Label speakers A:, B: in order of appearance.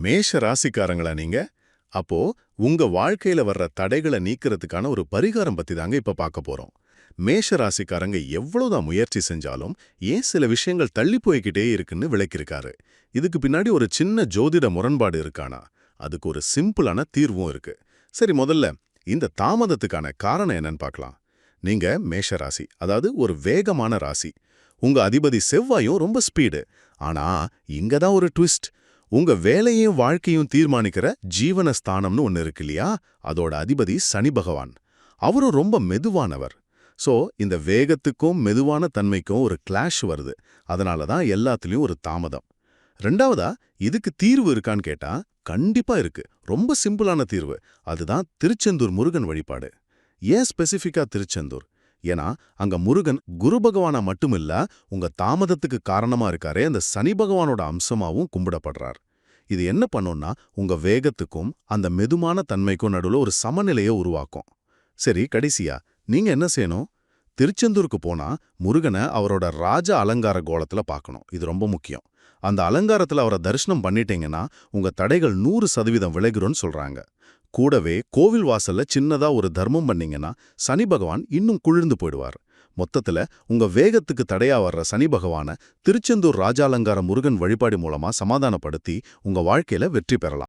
A: மேஷ ராசிக்காரங்களா நீங்க? அப்போ உங்க வாழ்க்கையில வர்ற தடைகளை நீக்கிறதுக்கான ஒரு பரிகாரம் பத்தி தாங்க இப்ப பார்க்க போறோம். மேஷ ராசிக்காரங்க எவ்வளவுதான் முயற்சி செஞ்சாலும் ஏன் சில விஷயங்கள் தள்ளி போய்கிட்டே இருக்குன்னு விளக்கியிருக்காரு. இதுக்கு பின்னாடி ஒரு சின்ன ஜோதிட முரண்பாடு இருக்கானா? அதுக்கு ஒரு சிம்பிளான தீர்வும் இருக்கு. சரி, முதல்ல இந்த தாமதத்துக்கான காரணம் என்னன்னு பார்க்கலாம். நீங்க மேஷ ராசி, அதாவது ஒரு வேகமான ராசி. உங்க அதிபதி செவ்வாயும் ரொம்ப ஸ்பீடு. ஆனா இங்க தான் ஒரு ட்விஸ்ட். உங்க வேலையும் வாழ்க்கையும் தீர்மானிக்கிற ஜீவனஸ்தானம்னு ஒன்னு இருக்கு இல்லையா? அதோட அதிபதி சனி பகவான். அவரும் ரொம்ப மெதுவானவர். சோ இந்த வேகத்துக்கும் மெதுவான தன்மைக்கும் ஒரு கிளாஷ் வருது. அதனால தான் எல்லாத்துலயும் ஒரு தாமதம். ரெண்டாவதா, இதுக்கு தீர்வு இருக்கான்னு கேட்டா கண்டிப்பா இருக்கு. ரொம்ப சிம்பிளான தீர்வு. அதுதான் திருச்செந்தூர் முருகன் வழிபாடு. ஏன் ஸ்பெசிஃபிக்கா திருச்செந்தூர்? ஏன்னா அங்க முருகன் குரு பகவானா மட்டுமில்ல, உங்க தாமதத்துக்கு காரணமா இருக்காரே அந்த சனி பகவானோட அம்சமாவும் கும்பிடப்படுறார். இது என்ன பண்ணும்னா உங்க வேகத்துக்கும் அந்த மெதுமான தன்மைக்கும் நடுவுல ஒரு சமநிலையை உருவாக்கும். சரி, கடைசியா நீங்க என்ன செய்யணும்? திருச்செந்தூருக்கு போனா முருகனை அவரோட ராஜ அலங்கார கோலத்துல பார்க்கணும். இது ரொம்ப முக்கியம். அந்த அலங்காரத்துல அவரை தரிசனம் பண்ணிட்டீங்கன்னா உங்க தடைகள் 100% விலகிரும்னு சொல்றாங்க. கூடவே கோவில் வாசல்ல சின்னதா ஒரு தர்மம் பண்ணீங்கன்னா சனி பகவான் இன்னும் குளிர்ந்து போயிடுவார். மொத்தத்துல உங்க வேகத்துக்கு தடையா வர்ற சனி பகவான திருச்செந்தூர் ராஜாலங்கார முருகன் வழிபாடு மூலமா சமாதானப்படுத்தி உங்க வாழ்க்கையில வெற்றி பெறலாம்.